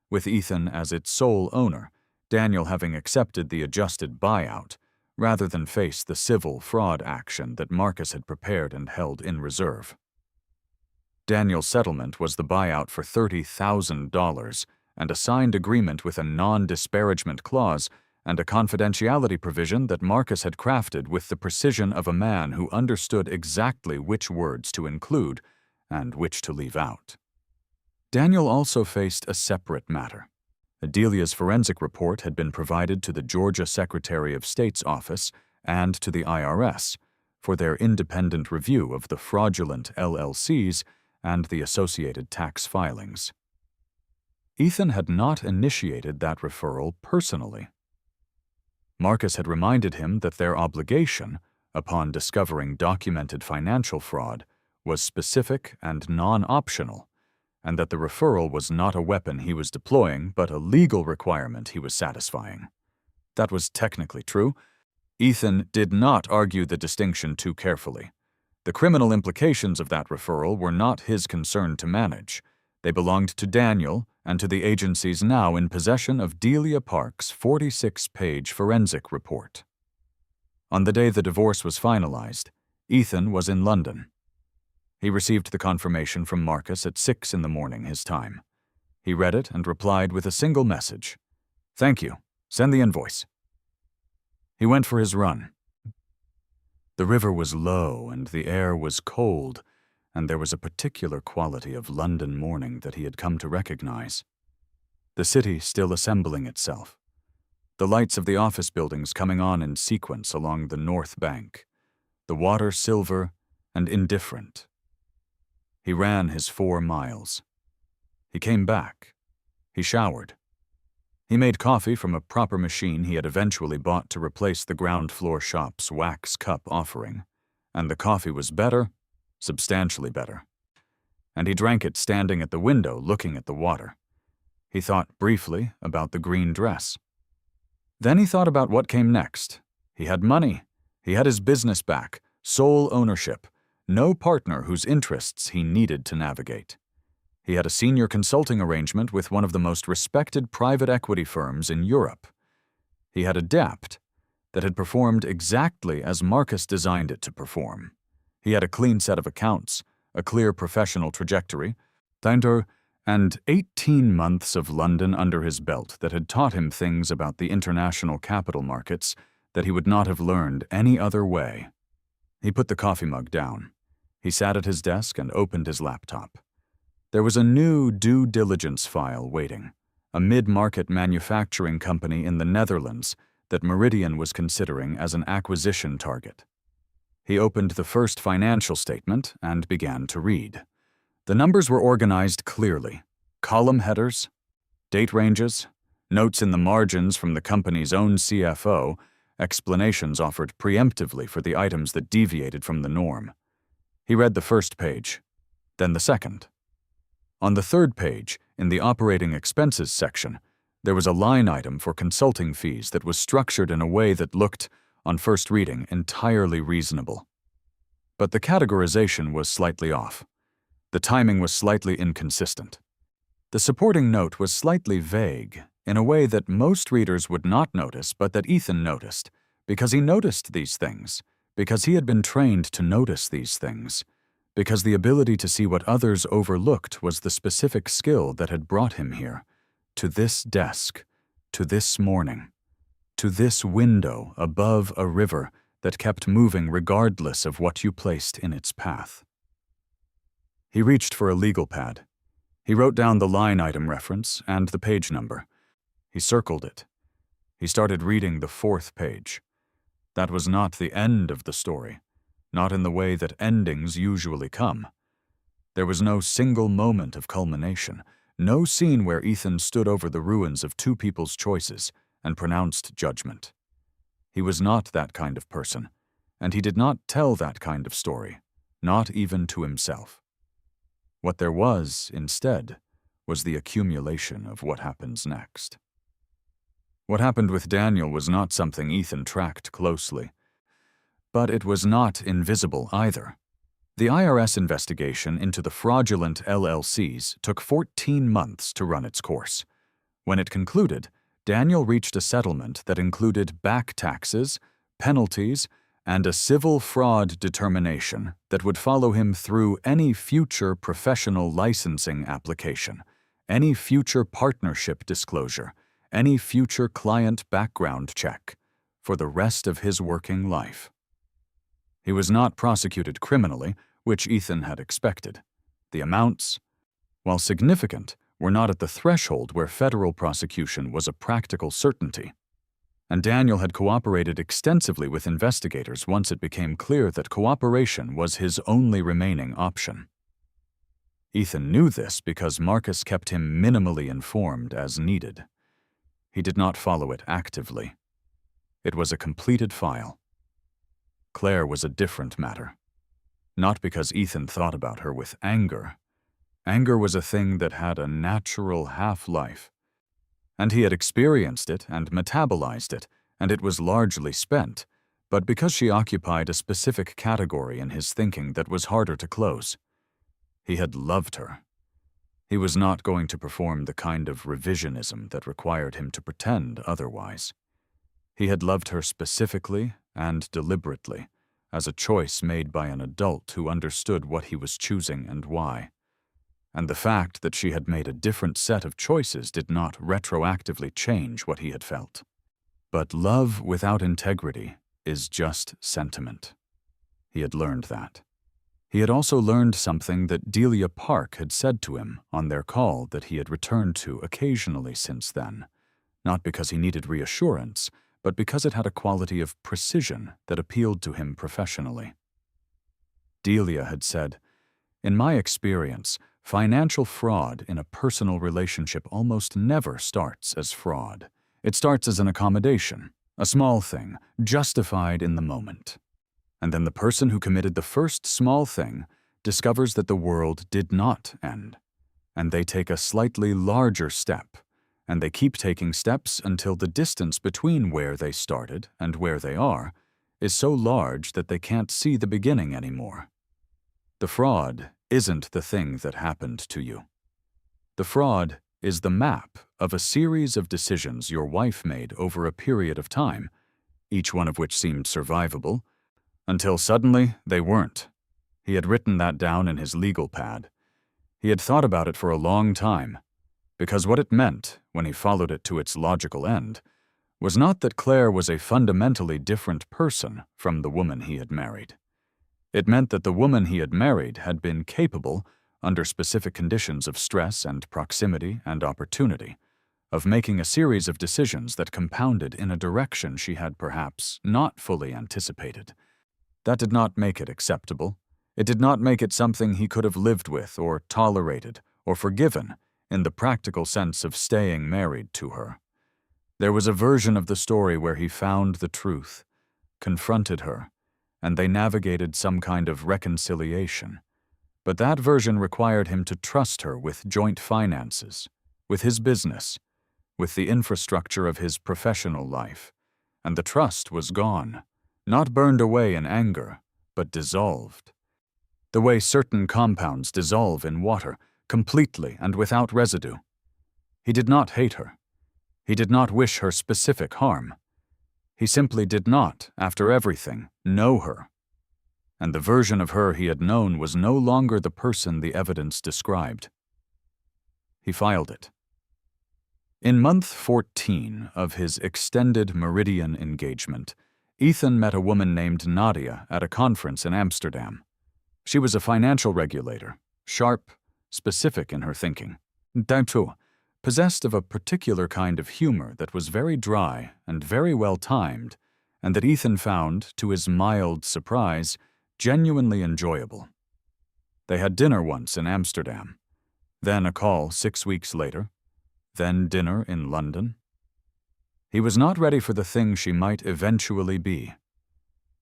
with Ethan as its sole owner, Daniel having accepted the adjusted buyout, rather than face the civil fraud action that Marcus had prepared and held in reserve. Daniel's settlement was the buyout for $30,000 and a signed agreement with a non-disparagement clause and a confidentiality provision that Marcus had crafted with the precision of a man who understood exactly which words to include and which to leave out. Daniel also faced a separate matter. Adelia's forensic report had been provided to the Georgia Secretary of State's office and to the IRS for their independent review of the fraudulent LLCs and the associated tax filings. Ethan had not initiated that referral personally. Marcus had reminded him that their obligation, upon discovering documented financial fraud, was specific and non-optional, and that the referral was not a weapon he was deploying, but a legal requirement he was satisfying. That was technically true. Ethan did not argue the distinction too carefully. The criminal implications of that referral were not his concern to manage. They belonged to Daniel and to the agencies now in possession of Delia Park's 46-page forensic report. On the day the divorce was finalized, Ethan was in London. He received the confirmation from Marcus at 6 in the morning his time. He read it and replied with a single message. "Thank you. Send the invoice." He went for his run. The river was low and the air was cold, and there was a particular quality of London morning that he had come to recognize. The city still assembling itself. The lights of the office buildings coming on in sequence along the north bank. The water silver and indifferent. He ran his 4 miles. He came back. He showered. He made coffee from a proper machine he had eventually bought to replace the ground floor shop's wax cup offering, and the coffee was better, substantially better. And he drank it standing at the window looking at the water. He thought briefly about the green dress. Then he thought about what came next. He had money. He had his business back, sole ownership, no partner whose interests he needed to navigate. He had a senior consulting arrangement with one of the most respected private equity firms in Europe. He had a debt that had performed exactly as Marcus designed it to perform. He had a clean set of accounts, a clear professional trajectory, and 18 months of London under his belt that had taught him things about the international capital markets that he would not have learned any other way. He put the coffee mug down. He sat at his desk and opened his laptop. There was a new due diligence file waiting, a mid-market manufacturing company in the Netherlands that Meridian was considering as an acquisition target. He opened the first financial statement and began to read. The numbers were organized clearly. Column headers, date ranges, notes in the margins from the company's own CFO, explanations offered preemptively for the items that deviated from the norm. He read the first page, then the second. On the third page, in the operating expenses section, there was a line item for consulting fees that was structured in a way that looked, on first reading, entirely reasonable. But the categorization was slightly off. The timing was slightly inconsistent. The supporting note was slightly vague, in a way that most readers would not notice, but that Ethan noticed, because he noticed these things, because he had been trained to notice these things, because the ability to see what others overlooked was the specific skill that had brought him here, to this desk, to this morning, to this window above a river that kept moving regardless of what you placed in its path. He reached for a legal pad. He wrote down the line item reference and the page number. He circled it. He started reading the 4th page. That was not the end of the story, not in the way that endings usually come. There was no single moment of culmination, no scene where Ethan stood over the ruins of 2 people's choices and pronounced judgment. He was not that kind of person, and he did not tell that kind of story, not even to himself. What there was, instead, was the accumulation of what happens next. What happened with Daniel was not something Ethan tracked closely. But it was not invisible either. The IRS investigation into the fraudulent LLCs took 14 months to run its course. When it concluded, Daniel reached a settlement that included back taxes, penalties, and a civil fraud determination that would follow him through any future professional licensing application, any future partnership disclosure, any future client background check, for the rest of his working life. He was not prosecuted criminally, which Ethan had expected. The amounts, while significant, were not at the threshold where federal prosecution was a practical certainty. And Daniel had cooperated extensively with investigators once it became clear that cooperation was his only remaining option. Ethan knew this because Marcus kept him minimally informed as needed. He did not follow it actively. It was a completed file. Claire was a different matter. Not because Ethan thought about her with anger, Anger was a thing that had a natural half-life, and he had experienced it and metabolized it, and it was largely spent, but because she occupied a specific category in his thinking that was harder to close. He had loved her. He was not going to perform the kind of revisionism that required him to pretend otherwise. He had loved her specifically and deliberately, as a choice made by an adult who understood what he was choosing and why. And the fact that she had made a different set of choices did not retroactively change what he had felt. But love without integrity is just sentiment. He had learned that. He had also learned something that Delia Park had said to him on their call that he had returned to occasionally since then, not because he needed reassurance, but because it had a quality of precision that appealed to him professionally. Delia had said, "In my experience, financial fraud in a personal relationship almost never starts as fraud. It starts as an accommodation, a small thing, justified in the moment. And then the person who committed the first small thing discovers that the world did not end, and they take a slightly larger step, and they keep taking steps until the distance between where they started and where they are is so large that they can't see the beginning anymore. The fraud isn't the thing that happened to you. The fraud is the map of a series of decisions your wife made over a period of time, each one of which seemed survivable, until suddenly they weren't. He had written that down in his legal pad. He had thought about it for a long time, because what it meant, when he followed it to its logical end, was not that Claire was a fundamentally different person from the woman he had married. It meant that the woman he had married had been capable, under specific conditions of stress and proximity and opportunity, of making a series of decisions that compounded in a direction she had perhaps not fully anticipated. That did not make it acceptable. It did not make it something he could have lived with or tolerated or forgiven in the practical sense of staying married to her. There was a version of the story where he found the truth, confronted her, and they navigated some kind of reconciliation. But that version required him to trust her with joint finances, with his business, with the infrastructure of his professional life, and the trust was gone. Not burned away in anger, but dissolved. The way certain compounds dissolve in water, completely and without residue. He did not hate her. He did not wish her specific harm. He simply did not, after everything, know her. And the version of her he had known was no longer the person the evidence described. He filed it. In month 14 of his extended Meridian engagement, Ethan met a woman named Nadia at a conference in Amsterdam. She was a financial regulator, sharp, specific in her thinking. Daartoe, possessed of a particular kind of humor that was very dry and very well timed, and that Ethan found, to his mild surprise, genuinely enjoyable. They had dinner once in Amsterdam, then a call 6 weeks later, then dinner in London. He was not ready for the thing she might eventually be.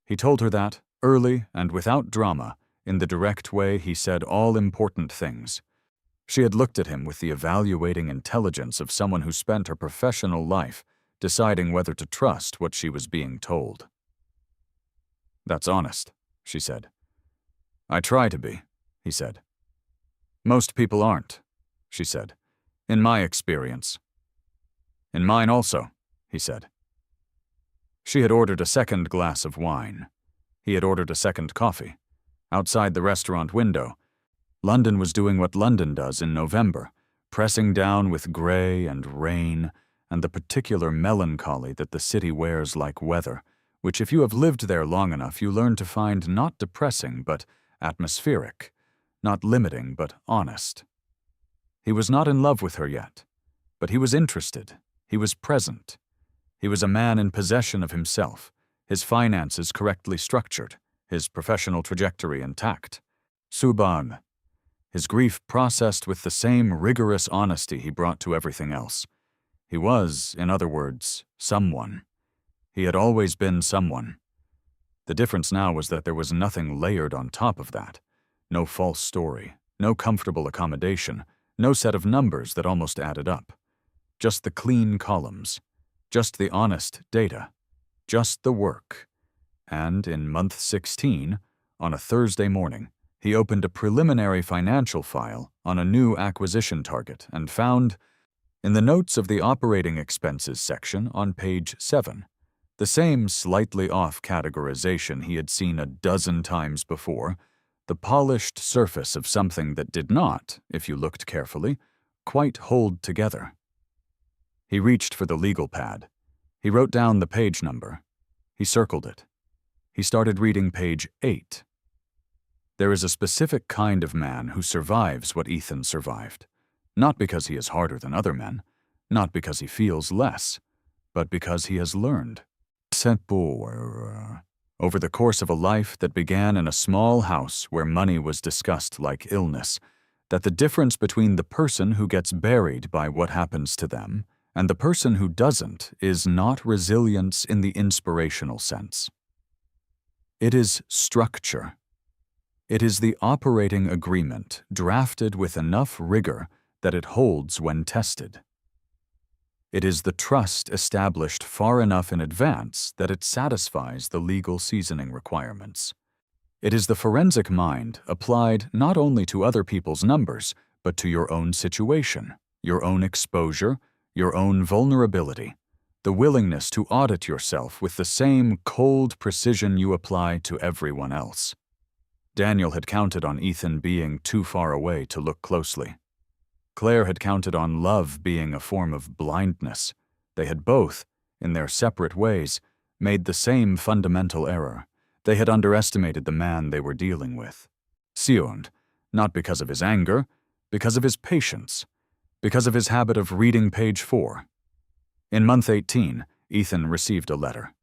He told her that, early and without drama, in the direct way he said all important things. She had looked at him with the evaluating intelligence of someone who spent her professional life deciding whether to trust what she was being told. "That's honest," she said. "I try to be," he said. "Most people aren't," she said, "in my experience." "In mine also," he said. She had ordered a second glass of wine. He had ordered a second coffee. Outside the restaurant window, London was doing what London does in November, pressing down with gray and rain and the particular melancholy that the city wears like weather, which if you have lived there long enough you learn to find not depressing but atmospheric, not limiting but honest. He was not in love with her yet, but he was interested, he was present. He was a man in possession of himself, his finances correctly structured, his professional trajectory intact. Subhan. His grief processed with the same rigorous honesty he brought to everything else. He was, in other words, someone. He had always been someone. The difference now was that there was nothing layered on top of that. No false story, No comfortable accommodation, no set of numbers that almost added up. Just the clean columns, just the honest data, just the work. And in month 16, on a Thursday morning, he opened a preliminary financial file on a new acquisition target and found, in the notes of the operating expenses section on page 7, the same slightly off categorization he had seen a dozen times before, the polished surface of something that did not, if you looked carefully, quite hold together. He reached for the legal pad. He wrote down the page number. He circled it. He started reading page 8. There is a specific kind of man who survives what Ethan survived, not because he is harder than other men, not because he feels less, but because he has learned. Over the course of a life that began in a small house where money was discussed like illness, that the difference between the person who gets buried by what happens to them and the person who doesn't is not resilience in the inspirational sense. It is structure. It is the operating agreement drafted with enough rigor that it holds when tested. It is the trust established far enough in advance that it satisfies the legal seasoning requirements. It is the forensic mind applied not only to other people's numbers, but to your own situation, your own exposure, your own vulnerability, the willingness to audit yourself with the same cold precision you apply to everyone else. Daniel had counted on Ethan being too far away to look closely. Claire had counted on love being a form of blindness. They had both, in their separate ways, made the same fundamental error. They had underestimated the man they were dealing with. Sioned, not because of his anger, because of his patience, because of his habit of reading page 4. In month 18, Ethan received a letter.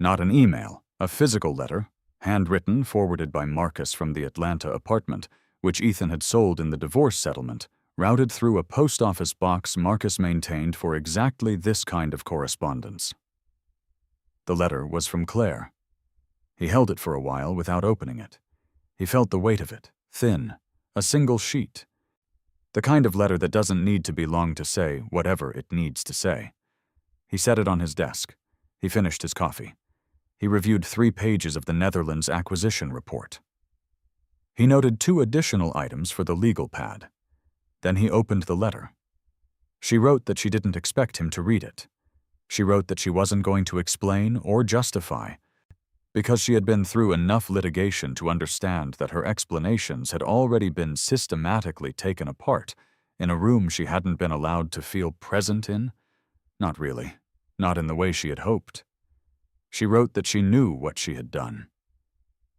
Not an email, a physical letter, handwritten, forwarded by Marcus from the Atlanta apartment, which Ethan had sold in the divorce settlement, routed through a post office box Marcus maintained for exactly this kind of correspondence. The letter was from Claire. He held it for a while without opening it. He felt the weight of it, thin, a single sheet. The kind of letter that doesn't need to be long to say whatever it needs to say. He set it on his desk. He finished his coffee. He reviewed 3 pages of the Netherlands acquisition report. He noted 2 additional items for the legal pad. Then he opened the letter. She wrote that she didn't expect him to read it. She wrote that she wasn't going to explain or justify, because she had been through enough litigation to understand that her explanations had already been systematically taken apart in a room she hadn't been allowed to feel present in. Not really, not in the way she had hoped. She wrote that she knew what she had done.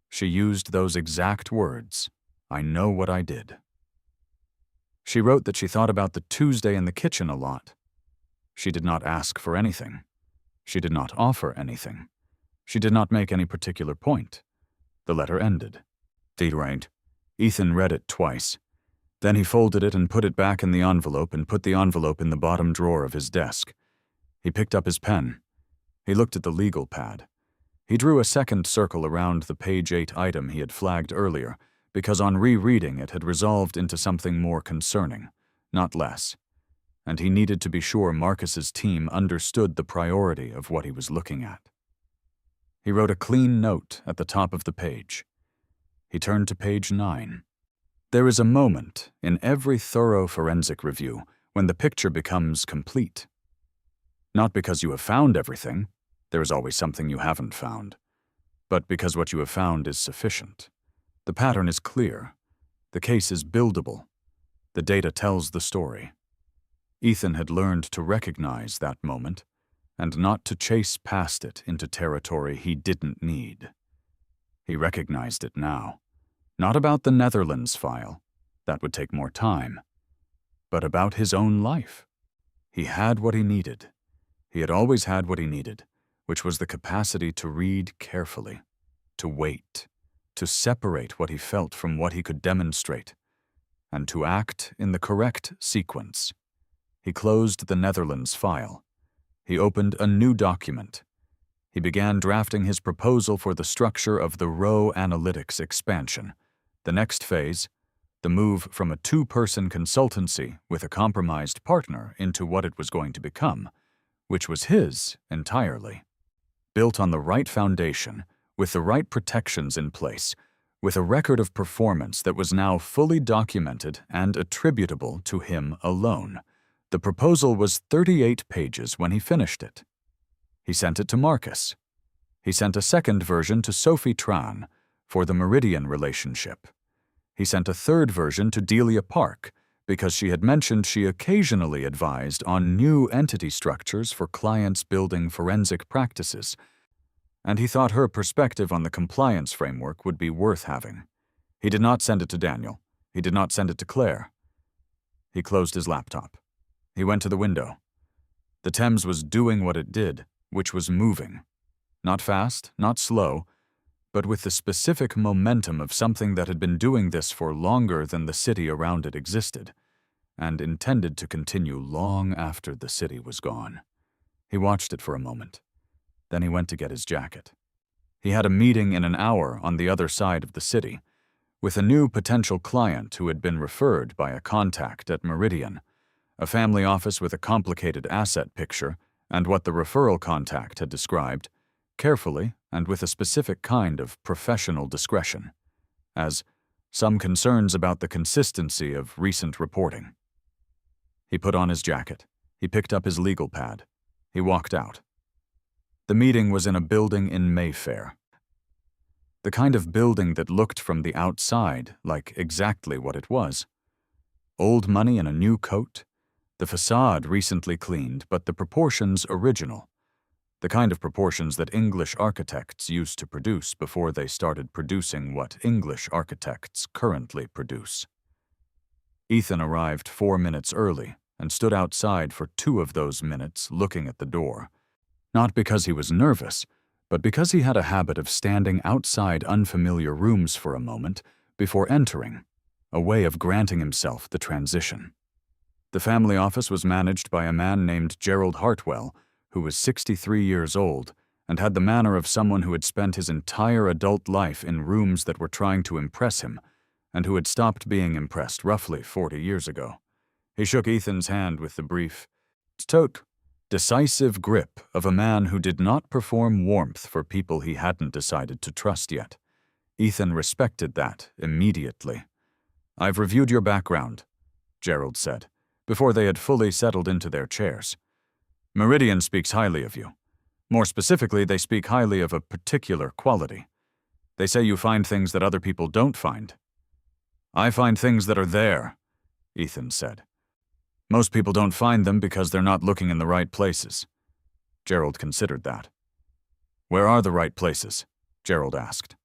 She used those exact words, "I know what I did." She wrote that she thought about the Tuesday in the kitchen a lot. She did not ask for anything. She did not offer anything. She did not make any particular point. The letter ended. Ethan read it twice. Then he folded it and put it back in the envelope and put the envelope in the bottom drawer of his desk. He picked up his pen. He looked at the legal pad. He drew a second circle around the page 8 item he had flagged earlier, because on rereading it had resolved into something more concerning, not less. And he needed to be sure Marcus's team understood the priority of what he was looking at. He wrote a clean note at the top of the page. He turned to page 9. There is a moment in every thorough forensic review when the picture becomes complete. Not because you have found everything, there is always something you haven't found, but because what you have found is sufficient. The pattern is clear. The case is buildable. The data tells the story. Ethan had learned to recognize that moment and not to chase past it into territory he didn't need. He recognized it now. Not about the Netherlands file. That would take more time. But about his own life. He had what he needed. He had always had what he needed, which was the capacity to read carefully, to wait, to separate what he felt from what he could demonstrate, and to act in the correct sequence. He closed the Netherlands file. He opened a new document. He began drafting his proposal for the structure of the row analytics expansion. The next phase, The move from a two-person consultancy with a compromised partner into what it was going to become, which was his entirely. Built on the right foundation, with the right protections in place, with a record of performance that was now fully documented and attributable to him alone. The proposal was 38 pages when he finished it. He sent it to Marcus. He sent a second version to Sophie Tran for the Meridian relationship. He sent a third version to Delia Park because she had mentioned she occasionally advised on new entity structures for clients building forensic practices, and he thought her perspective on the compliance framework would be worth having. He did not send it to Daniel. He did not send it to Claire. He closed his laptop. He went to the window. The Thames was doing what it did, which was moving. Not fast, not slow, but with the specific momentum of something that had been doing this for longer than the city around it existed, and intended to continue long after the city was gone. He watched it for a moment. Then he went to get his jacket. He had a meeting in an hour on the other side of the city, with a new potential client who had been referred by a contact at Meridian, a family office with a complicated asset picture and what the referral contact had described, carefully and with a specific kind of professional discretion, as some concerns about the consistency of recent reporting. He put on his jacket. He picked up his legal pad. He walked out. The meeting was in a building in Mayfair. The kind of building that looked from the outside like exactly what it was. Old money in a new coat, the facade recently cleaned, but the proportions original. The kind of proportions that English architects used to produce before they started producing what English architects currently produce. Ethan arrived 4 minutes early and stood outside for 2 of those minutes looking at the door, not because he was nervous, but because he had a habit of standing outside unfamiliar rooms for a moment before entering, a way of granting himself the transition. The family office was managed by a man named Gerald Hartwell, who was 63 years old and had the manner of someone who had spent his entire adult life in rooms that were trying to impress him and who had stopped being impressed roughly 40 years ago. He shook Ethan's hand with the brief, decisive grip of a man who did not perform warmth for people he hadn't decided to trust yet. Ethan respected that immediately. "I've reviewed your background," Gerald said, before they had fully settled into their chairs. "Meridian speaks highly of you. More specifically, they speak highly of a particular quality. They say you find things that other people don't find." "I find things that are there," Ethan said. "Most people don't find them because they're not looking in the right places." Gerald considered that. "Where are the right places?" Gerald asked.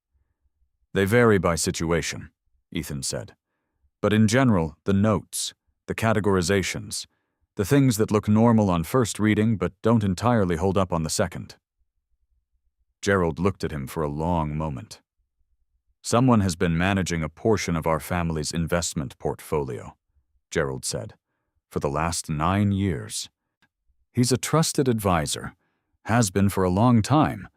"They vary by situation," Ethan said. "But in general, the notes, the categorizations, the things that look normal on first reading but don't entirely hold up on the second." Gerald looked at him for a long moment. "Someone has been managing a portion of our family's investment portfolio," Gerald said, "for the last 9 years. He's a trusted advisor, has been for a long time,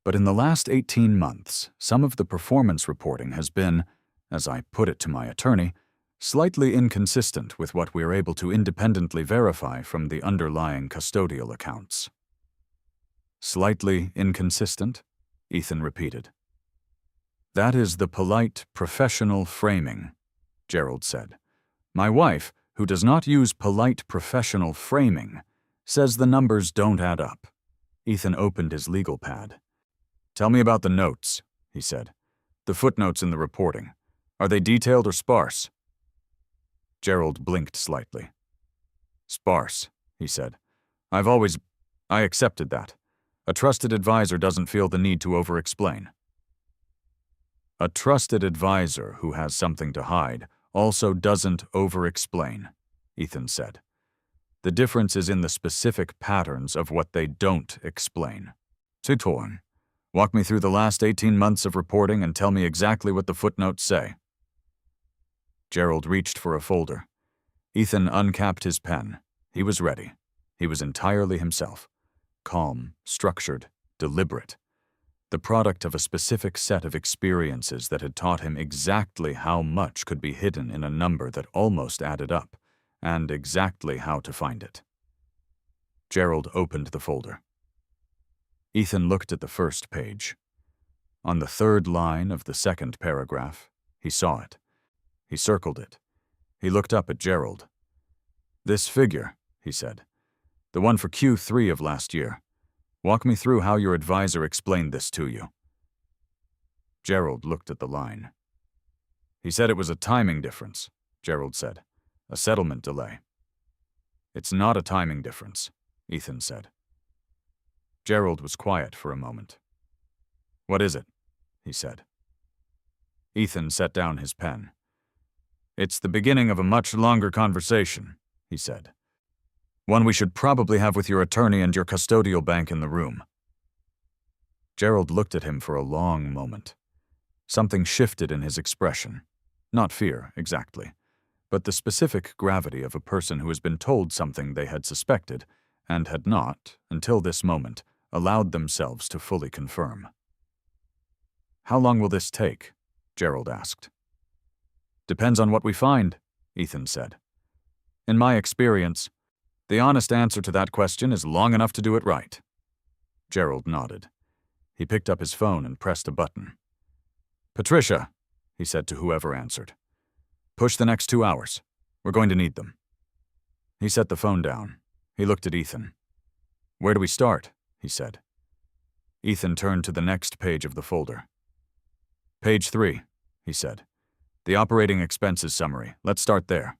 but in the last 18 months, some of the performance reporting has been, as I put it to my attorney, slightly inconsistent with what we are able to independently verify from the underlying custodial accounts." "Slightly inconsistent?" Ethan repeated. "That is the polite, professional framing," Gerald said. "My wife, who does not use polite, professional framing, says the numbers don't add up." Ethan opened his legal pad. "Tell me about the notes," he said. "The footnotes in the reporting. Are they detailed or sparse?" Gerald blinked slightly. "Sparse," he said. I accepted that. A trusted advisor doesn't feel the need to over-explain." "A trusted advisor who has something to hide also doesn't over-explain," Ethan said. "The difference is in the specific patterns of what they don't explain. Torn, walk me through the last 18 months of reporting and tell me exactly what the footnotes say." Gerald reached for a folder. Ethan uncapped his pen. He was ready. He was entirely himself. Calm, structured, deliberate. the product of a specific set of experiences that had taught him exactly how much could be hidden in a number that almost added up, and exactly how to find it. Gerald opened the folder. Ethan looked at the first page. On the third line of the second paragraph, he saw it. He circled it. He looked up at Gerald. "This figure," he said. "The one for Q3 of last year. Walk me through how your advisor explained this to you." Gerald looked at the line. "He said it was a timing difference," Gerald said. "A settlement delay." "It's not a timing difference," Ethan said. Gerald was quiet for a moment. "What is it?" he said. Ethan set down his pen. "It's the beginning of a much longer conversation," he said. "One we should probably have with your attorney and your custodial bank in the room." Gerald looked at him for a long moment. Something shifted in his expression. Not fear, exactly, but the specific gravity of a person who has been told something they had suspected and had not, until this moment, allowed themselves to fully confirm. "How long will this take?" Gerald asked. "Depends on what we find," Ethan said. "In my experience, the honest answer to that question is long enough to do it right." Gerald nodded. He picked up his phone and pressed a button. "Patricia," he said to whoever answered. "Push the next 2 hours. We're going to need them." He set the phone down. He looked at Ethan. "Where do we start?" he said. Ethan turned to the next page of the folder. "Page 3, he said. "The operating expenses summary. Let's start there."